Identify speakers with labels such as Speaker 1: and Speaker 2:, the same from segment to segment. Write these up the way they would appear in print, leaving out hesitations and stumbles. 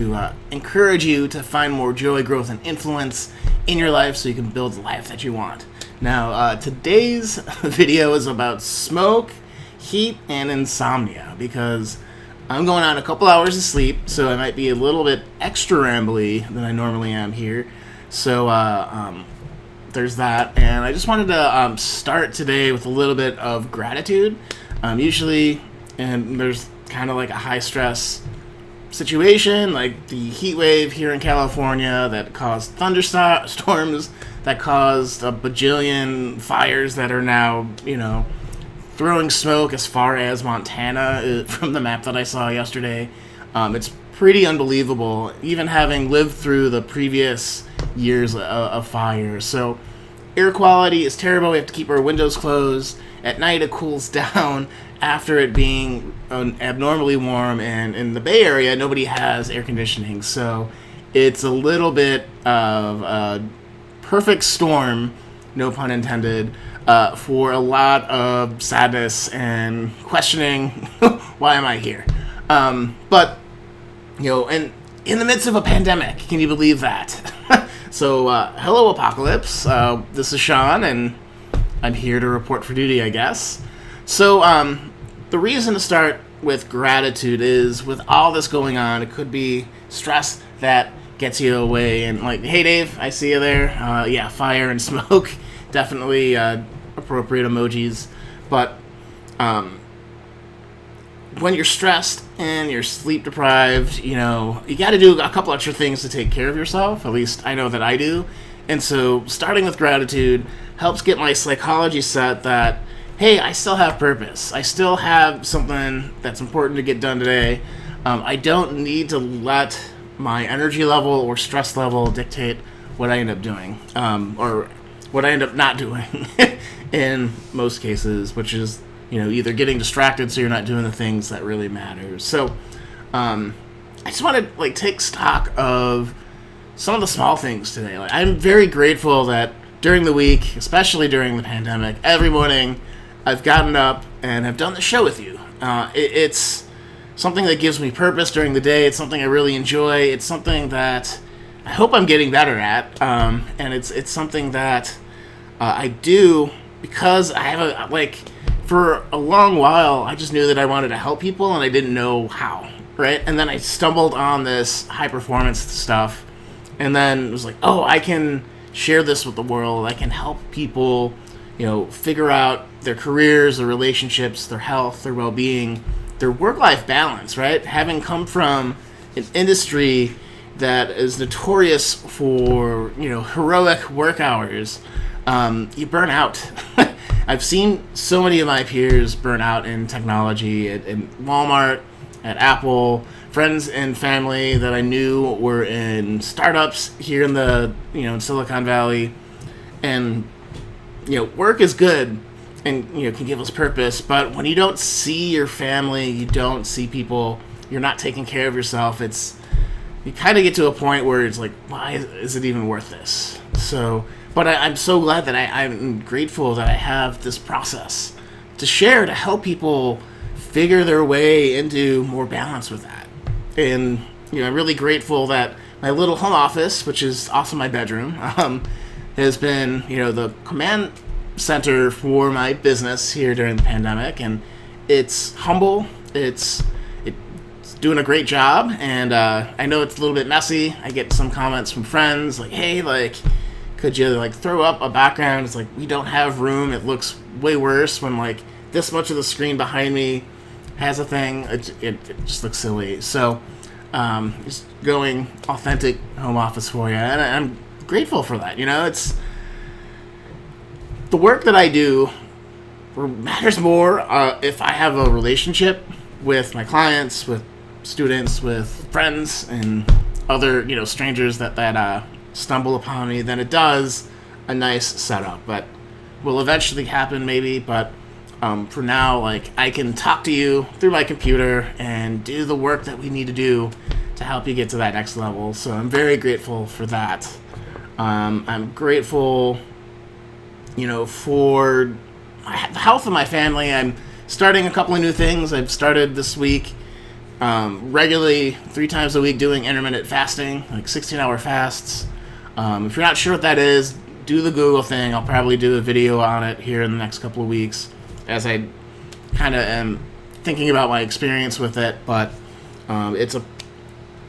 Speaker 1: to encourage you to find more joy, growth, and influence in your life so you can build the life that you want. Now, today's video is about smoke, heat, and insomnia because I'm going on a couple hours of sleep, so I might be a little bit extra rambly than I normally am here. So, there's that, and I just wanted to start today with a little bit of gratitude. Usually, and there's kind of like a high-stress situation, like the heat wave here in California that caused thunderstorms, that caused a bajillion fires that are now, throwing smoke as far as Montana from the map that I saw yesterday. It's pretty unbelievable, even having lived through the previous years of fire. So air quality is terrible. We have to keep our windows closed. At night it cools down after it being abnormally warm, and in the Bay Area nobody has air conditioning, so it's a little bit of a perfect storm, no pun intended, for a lot of sadness and questioning why am I here. But and in the midst of a pandemic, can you believe that? So hello Apocalypse, this is Sean and I'm here to report for duty, I guess. So the reason to start with gratitude is, with all this going on, it could be stress that gets you away. And like, hey Dave, I see you there. Yeah, fire and smoke, definitely appropriate emojis. But when you're stressed and you're sleep deprived, you got to do a couple extra things to take care of yourself. At least I know that I do. And so starting with gratitude helps get my psychology set that, hey, I still have purpose. I still have something that's important to get done today. I don't need to let my energy level or stress level dictate what I end up doing, or what I end up not doing in most cases, which is, either getting distracted so you're not doing the things that really matter. So I just want to take stock of some of the small things today. I'm very grateful that during the week, especially during the pandemic, every morning I've gotten up and have done the show with you. It's something that gives me purpose during the day. It's something I really enjoy. It's something that I hope I'm getting better at. And it's something that I do because I have for a long while, I just knew that I wanted to help people and I didn't know how, right? And then I stumbled on this high performance stuff, and then it was like, oh, I can share this with the world. I can help people figure out their careers, their relationships, their health, their well-being, their work-life balance, right? Having come from an industry that is notorious for, heroic work hours, you burn out. I've seen so many of my peers burn out in technology at Walmart, at Apple, friends and family that I knew were in startups here in the, in Silicon Valley. And work is good and can give us purpose, but when you don't see your family, you don't see people, you're not taking care of yourself, you kind of get to a point where it's like, why is it even worth this? So, but I'm so glad that I'm grateful that I have this process to share, to help people figure their way into more balance with that. And I'm really grateful that my little home office, which is also my bedroom, has been, the command center for my business here during the pandemic, and it's humble, it's doing a great job, and I know it's a little bit messy. I get some comments from friends like, hey, could you throw up a background? It's like, we don't have room. It looks way worse when this much of the screen behind me has a thing. It just looks silly. So just going authentic home office for you, and I'm grateful for that. It's the work that I do matters more if I have a relationship with my clients, with students, with friends, and other strangers that stumble upon me than it does a nice setup. But will eventually happen maybe. But for now, I can talk to you through my computer and do the work that we need to do to help you get to that next level. So I'm very grateful for that. I'm grateful, for the health of my family. I'm starting a couple of new things. I've started this week regularly 3 times a week doing intermittent fasting, like 16-hour fasts. If you're not sure what that is, do the Google thing. I'll probably do a video on it here in the next couple of weeks as I kind of am thinking about my experience with it. But it's a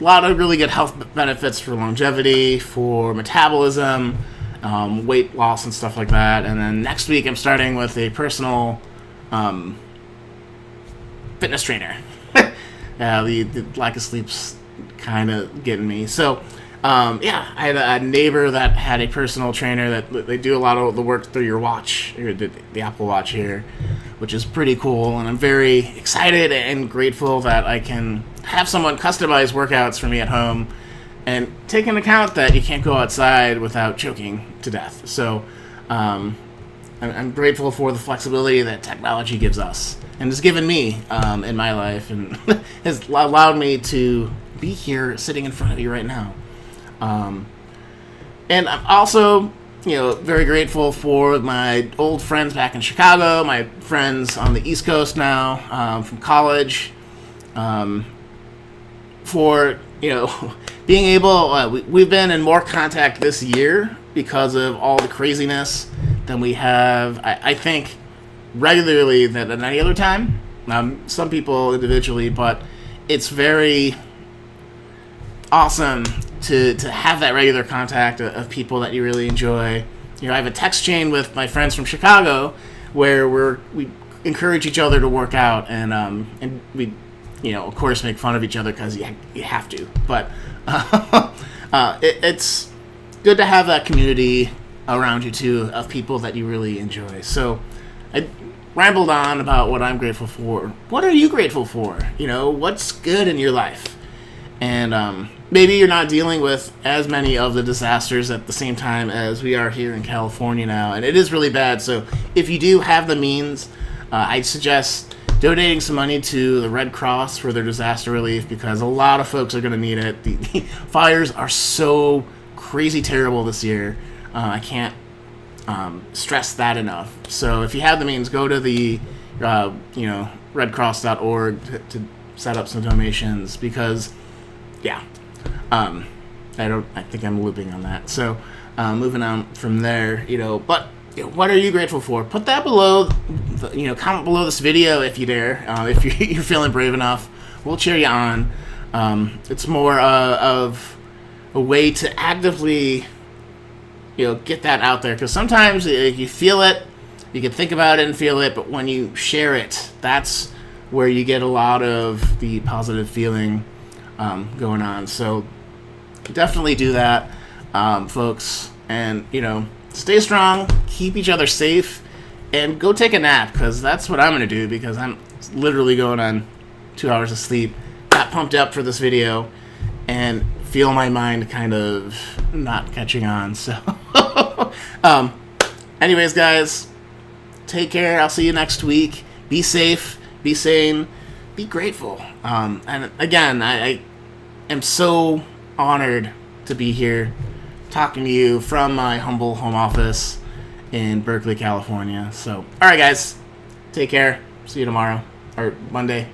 Speaker 1: lot of really good health benefits for longevity, for metabolism, weight loss and stuff like that. And then next week I'm starting with a personal fitness trainer. The lack of sleep's kind of getting me. So I had a neighbor that had a personal trainer that they do a lot of the work through your watch, or the Apple Watch here, which is pretty cool. And I'm very excited and grateful that I can have someone customize workouts for me at home and take into account that you can't go outside without choking to death. So I'm grateful for the flexibility that technology gives us and has given me in my life, and has allowed me to be here sitting in front of you right now. And I'm also, very grateful for my old friends back in Chicago, my friends on the East Coast now, from college, for, being able, we've been in more contact this year because of all the craziness than we have, I think, regularly than any other time. Some people individually, but it's very awesome to have that regular contact of people that you really enjoy. I have a text chain with my friends from Chicago where we encourage each other to work out, and we, of course, make fun of each other because you have to. But it's good to have that community around you too of people that you really enjoy. So I rambled on about what I'm grateful for. What are you grateful for? What's good in your life? And maybe you're not dealing with as many of the disasters at the same time as we are here in California now, and it is really bad. So if you do have the means, I'd suggest donating some money to the Red Cross for their disaster relief, because a lot of folks are going to need it. The fires are so crazy terrible this year. I can't stress that enough. So if you have the means, go to the redcross.org to set up some donations, because I think I'm looping on that. So moving on from there, but what are you grateful for? Put that below, comment below this video if you dare. If you're feeling brave enough, we'll cheer you on. It's more of a way to actively, get that out there. Because sometimes you feel it, you can think about it and feel it, but when you share it, that's where you get a lot of the positive feeling going on. So definitely do that, folks. And, stay strong, keep each other safe, and go take a nap, because that's what I'm going to do, because I'm literally going on 2 hours of sleep. Got pumped up for this video and feel my mind kind of not catching on. So anyways, guys, take care. I'll see you next week. Be safe, be sane, be grateful. And again, I am so honored to be here talking to you from my humble home office in Berkeley, California. So, all right, guys, take care. See you tomorrow or Monday.